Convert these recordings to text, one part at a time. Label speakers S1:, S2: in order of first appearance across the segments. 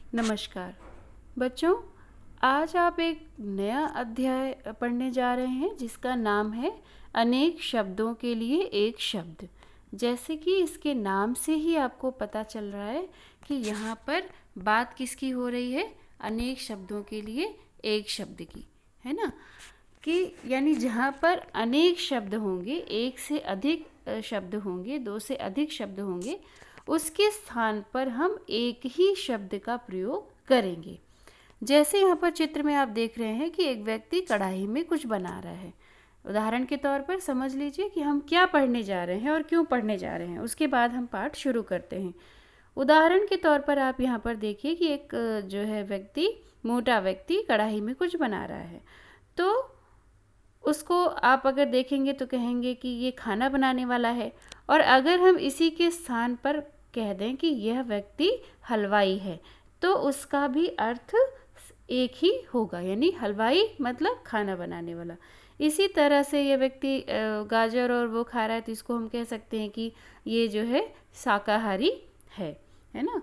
S1: नमस्कार बच्चों, आज आप एक नया अध्याय पढ़ने जा रहे हैं जिसका नाम है अनेक शब्दों के लिए एक शब्द। जैसे कि इसके नाम से ही आपको पता चल रहा है कि यहाँ पर बात किसकी हो रही है, अनेक शब्दों के लिए एक शब्द की, है ना। कि यानी जहाँ पर अनेक शब्द होंगे, एक से अधिक शब्द होंगे, दो से अधिक शब्द होंगे, उसके स्थान पर हम एक ही शब्द का प्रयोग करेंगे। जैसे यहाँ पर चित्र में आप देख रहे हैं कि एक व्यक्ति कढ़ाई में कुछ बना रहा है। उदाहरण के तौर पर समझ लीजिए कि हम क्या पढ़ने जा रहे हैं और क्यों पढ़ने जा रहे हैं, उसके बाद हम पाठ शुरू करते हैं। उदाहरण के तौर पर आप यहाँ पर देखिए कि एक जो है व्यक्ति, मोटा व्यक्ति कढ़ाई में कुछ बना रहा है। तो उसको आप अगर देखेंगे तो कहेंगे कि ये खाना बनाने वाला है। और अगर हम इसी के स्थान पर कह दें कि यह व्यक्ति हलवाई है, तो उसका भी अर्थ एक ही होगा, यानी हलवाई मतलब खाना बनाने वाला। इसी तरह से ये व्यक्ति गाजर और वो खा रहा है, तो इसको हम कह सकते हैं कि ये जो है शाकाहारी है ना।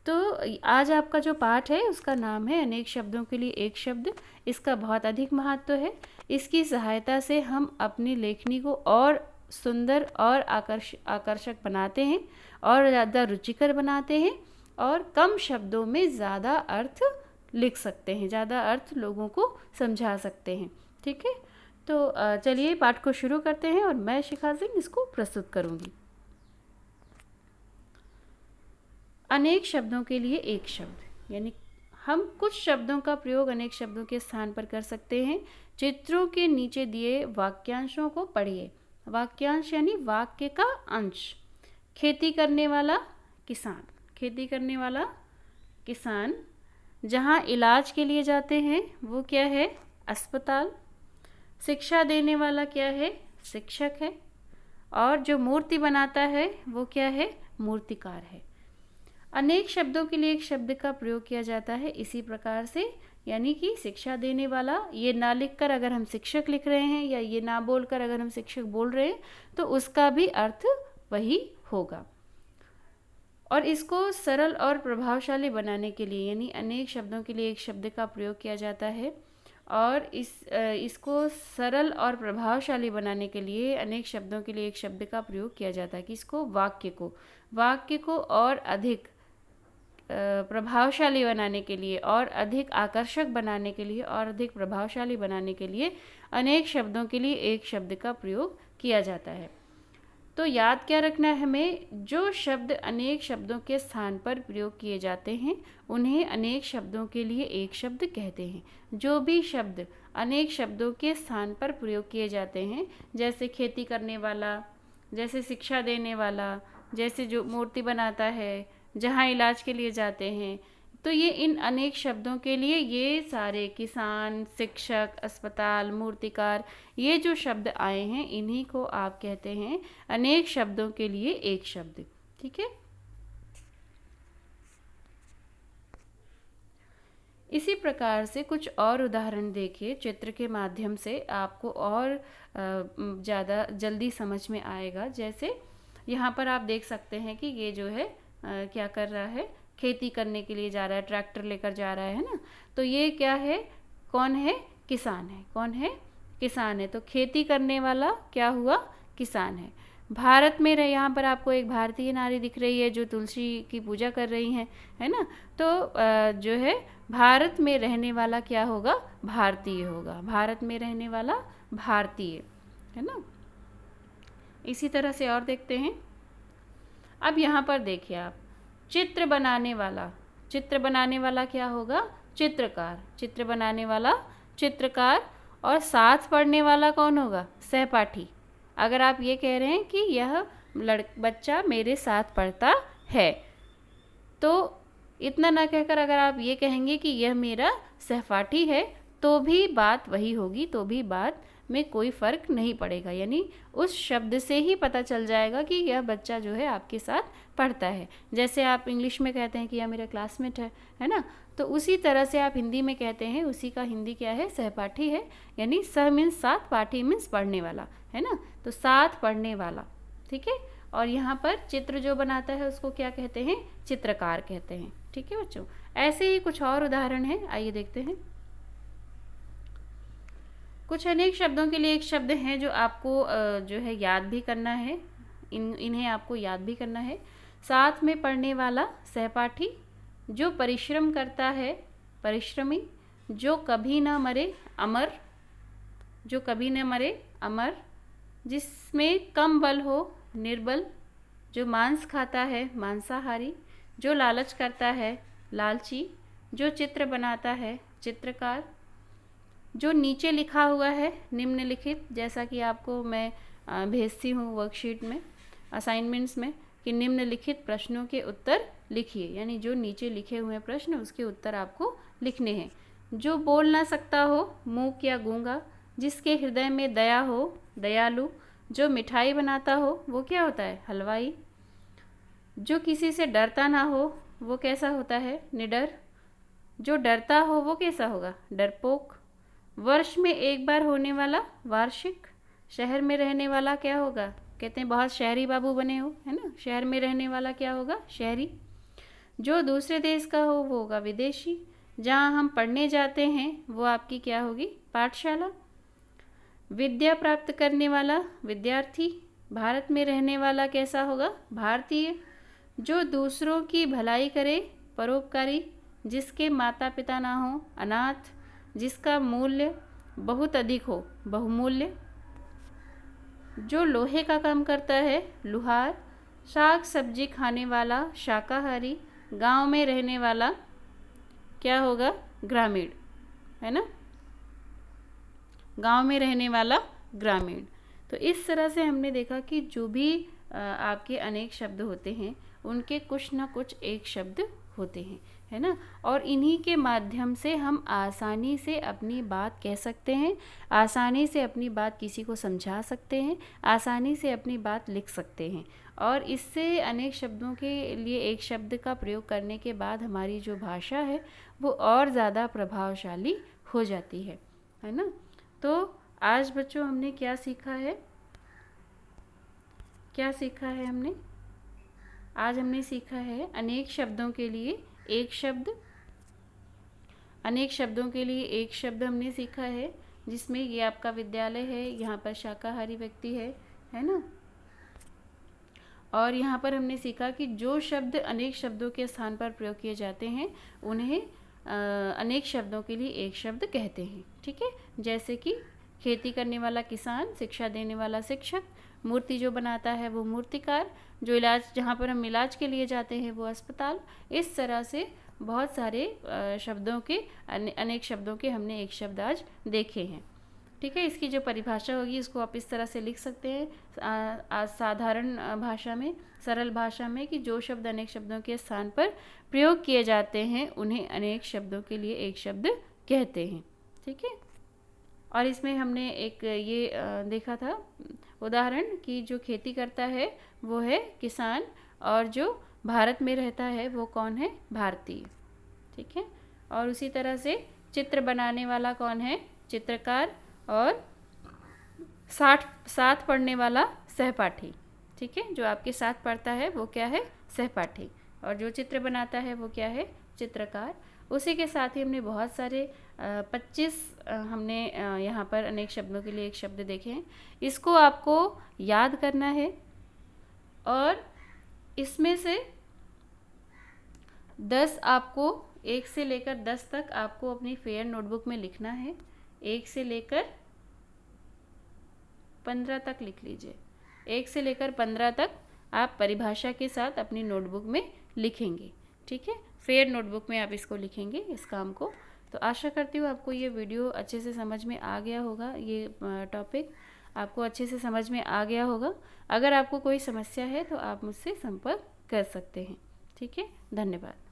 S1: तो आज आपका जो पाठ है उसका नाम है अनेक शब्दों के लिए एक शब्द। इसका बहुत अधिक महत्व है। इसकी सहायता से हम अपनी लेखनी को और सुंदर और आकर्षक बनाते हैं और ज़्यादा रुचिकर बनाते हैं और कम शब्दों में ज़्यादा अर्थ लिख सकते हैं, ज़्यादा अर्थ लोगों को समझा सकते हैं। ठीक है, तो चलिए पाठ को शुरू करते हैं और मैं शिखा सिंह इसको प्रस्तुत करूँगी। अनेक शब्दों के लिए एक शब्द, यानी हम कुछ शब्दों का प्रयोग अनेक शब्दों के स्थान पर कर सकते हैं। चित्रों के नीचे दिए वाक्यांशों को पढ़िए। वाक्यांश यानी वाक्य का अंश। खेती करने वाला किसान, खेती करने वाला किसान। जहाँ इलाज के लिए जाते हैं वो क्या है, अस्पताल। शिक्षा देने वाला क्या है, शिक्षक है। और जो मूर्ति बनाता है वो क्या है, मूर्तिकार है। अनेक शब्दों के लिए एक शब्द का प्रयोग किया जाता है इसी प्रकार से, यानी कि शिक्षा देने वाला, ये ना लिखकर अगर हम शिक्षक लिख रहे हैं या ये ना बोलकर अगर हम शिक्षक बोल रहे हैं तो उसका भी अर्थ वही होगा। और इसको सरल और प्रभावशाली बनाने के लिए, यानी अनेक शब्दों के लिए एक शब्द का प्रयोग किया जाता है और इसको सरल और प्रभावशाली बनाने के लिए अनेक शब्दों के लिए एक शब्द का प्रयोग किया जाता है कि इसको वाक्य को और अधिक प्रभावशाली बनाने के लिए और अधिक आकर्षक बनाने के लिए और अधिक प्रभावशाली बनाने के लिए अनेक शब्दों के लिए एक शब्द का प्रयोग किया जाता है। तो याद क्या रखना है हमें, जो शब्द अनेक शब्दों के स्थान पर प्रयोग किए जाते हैं उन्हें अनेक शब्दों के लिए एक शब्द कहते हैं। जो भी शब्द अनेक शब्दों के स्थान पर प्रयोग किए जाते हैं, जैसे खेती करने वाला, जैसे शिक्षा देने वाला, जैसे जो मूर्ति बनाता है, जहाँ इलाज के लिए जाते हैं, तो ये इन अनेक शब्दों के लिए ये सारे किसान, शिक्षक, अस्पताल, मूर्तिकार, ये जो शब्द आए हैं इन्हीं को आप कहते हैं अनेक शब्दों के लिए एक शब्द। ठीक है, इसी प्रकार से कुछ और उदाहरण देखिए। चित्र के माध्यम से आपको और ज़्यादा जल्दी समझ में आएगा। जैसे यहाँ पर आप देख सकते हैं कि ये जो है क्या कर रहा है, खेती करने के लिए जा रहा है, ट्रैक्टर लेकर जा रहा है ना। तो ये क्या है, कौन है, किसान है। कौन है, किसान है। तो खेती करने वाला क्या हुआ, किसान है। भारत में रहे, यहाँ पर आपको एक भारतीय नारी दिख रही है जो तुलसी की पूजा कर रही हैं, है ना। तो जो है भारत में रहने वाला क्या होगा, भारतीय होगा। भारत में रहने वाला भारतीय, है ना। इसी तरह से और देखते हैं। अब यहाँ पर देखिए आप, चित्र बनाने वाला क्या होगा, चित्रकार। चित्र बनाने वाला चित्रकार। और साथ पढ़ने वाला कौन होगा, सहपाठी। अगर आप ये कह रहे हैं कि यह बच्चा मेरे साथ पढ़ता है, तो इतना ना कहकर अगर आप ये कहेंगे कि यह मेरा सहपाठी है, तो भी बात वही होगी, तो भी बात में कोई फ़र्क नहीं पड़ेगा। यानी उस शब्द से ही पता चल जाएगा कि यह बच्चा जो है आपके साथ पढ़ता है। जैसे आप इंग्लिश में कहते हैं कि यह मेरा क्लासमेट है ना। तो उसी तरह से आप हिंदी में कहते हैं, उसी का हिंदी क्या है, सहपाठी है। यानी सह मीन्स साथ, पाठी मीन्स पढ़ने वाला, है ना। तो साथ पढ़ने वाला, ठीक है। और यहाँ पर चित्र जो बनाता है उसको क्या कहते हैं, चित्रकार कहते हैं। ठीक है बच्चों। ऐसे ही कुछ और उदाहरण हैं, आइए देखते हैं। कुछ अनेक शब्दों के लिए एक शब्द हैं जो आपको जो है याद भी करना है, इन्हें आपको याद भी करना है। साथ में पढ़ने वाला सहपाठी, जो परिश्रम करता है परिश्रमी, जो कभी न मरे अमर, जो कभी न मरे अमर, जिसमें कम बल हो निर्बल, जो मांस खाता है मांसाहारी, जो लालच करता है लालची, जो चित्र बनाता है चित्रकार, जो नीचे लिखा हुआ है निम्नलिखित, जैसा कि आपको मैं भेजती हूँ वर्कशीट में असाइनमेंट्स में कि निम्नलिखित प्रश्नों के उत्तर लिखिए, यानी जो नीचे लिखे हुए प्रश्न उसके उत्तर आपको लिखने हैं। जो बोल ना सकता हो मूक या गूंगा, जिसके हृदय में दया हो दयालु, जो मिठाई बनाता हो वो क्या होता है हलवाई, जो किसी से डरता ना हो वो कैसा होता है निडर, जो डरता हो वो कैसा होगा डरपोक, वर्ष में एक बार होने वाला वार्षिक, शहर में रहने वाला क्या होगा, कहते हैं बहुत शहरी बाबू बने हो, है ना, शहर में रहने वाला क्या होगा शहरी, जो दूसरे देश का हो वो होगा विदेशी, जहाँ हम पढ़ने जाते हैं वो आपकी क्या होगी पाठशाला, विद्या प्राप्त करने वाला विद्यार्थी, भारत में रहने वाला कैसा होगा भारतीय, जो दूसरों की भलाई करे परोपकारी, जिसके माता पिता ना हो अनाथ, जिसका मूल्य बहुत अधिक हो बहुमूल्य, जो लोहे का काम करता है लुहार, साग सब्जी खाने वाला शाकाहारी, गांव में रहने वाला क्या होगा ग्रामीण, है ना, गांव में रहने वाला ग्रामीण। तो इस तरह से हमने देखा कि जो भी आपके अनेक शब्द होते हैं उनके कुछ ना कुछ एक शब्द होते हैं, है ना, और इन्हीं के माध्यम से हम आसानी से अपनी बात कह सकते हैं, आसानी से अपनी बात किसी को समझा सकते हैं, आसानी से अपनी बात लिख सकते हैं, और इससे अनेक शब्दों के लिए एक शब्द का प्रयोग करने के बाद हमारी जो भाषा है वो और ज़्यादा प्रभावशाली हो जाती है ना। तो आज बच्चों हमने क्या सीखा है, क्या सीखा है हमने, आज हमने सीखा है अनेक शब्दों के लिए एक शब्द, अनेक शब्दों के लिए एक शब्द हमने सीखा है, जिसमें ये आपका विद्यालय है, यहाँ पर शाकाहारी व्यक्ति है ना, और यहाँ पर हमने सीखा कि जो शब्द अनेक शब्दों के स्थान पर प्रयोग किए जाते हैं उन्हें अनेक शब्दों के लिए एक शब्द कहते हैं, ठीक है। जैसे कि खेती करने वाला किसान, शिक्षा देने वाला शिक्षक, मूर्ति जो बनाता है वो मूर्तिकार, जो इलाज जहाँ पर हम इलाज के लिए जाते हैं वो अस्पताल। इस तरह से बहुत सारे शब्दों के अनेक शब्दों के हमने एक शब्द आज देखे हैं, ठीक है। इसकी जो परिभाषा होगी इसको आप इस तरह से लिख सकते हैं साधारण भाषा में, सरल भाषा में, कि जो शब्द अनेक शब्दों के स्थान पर प्रयोग किए जाते हैं उन्हें अनेक शब्दों के लिए एक शब्द कहते हैं, ठीक है। और इसमें हमने एक ये देखा था उदाहरण कि जो खेती करता है वो है किसान, और जो भारत में रहता है वो कौन है भारतीय, ठीक है। और उसी तरह से चित्र बनाने वाला कौन है चित्रकार, और साथ पढ़ने वाला सहपाठी, ठीक है, जो आपके साथ पढ़ता है वो क्या है सहपाठी, और जो चित्र बनाता है वो क्या है चित्रकार। उसी के साथ ही हमने बहुत सारे 25 हमने यहाँ पर अनेक शब्दों के लिए एक शब्द देखे हैं, इसको आपको याद करना है, और इसमें से 10 आपको 1 से लेकर 10 तक आपको अपनी फेयर नोटबुक में लिखना है, 1 से लेकर 15 तक लिख लीजिए, 1 से लेकर 15 तक आप परिभाषा के साथ अपनी नोटबुक में लिखेंगे, ठीक है। फेयर नोटबुक में आप इसको लिखेंगे इस काम को। तो आशा करती हूँ आपको ये वीडियो अच्छे से समझ में आ गया होगा, ये टॉपिक आपको अच्छे से समझ में आ गया होगा। अगर आपको कोई समस्या है तो आप मुझसे संपर्क कर सकते हैं, ठीक है। धन्यवाद।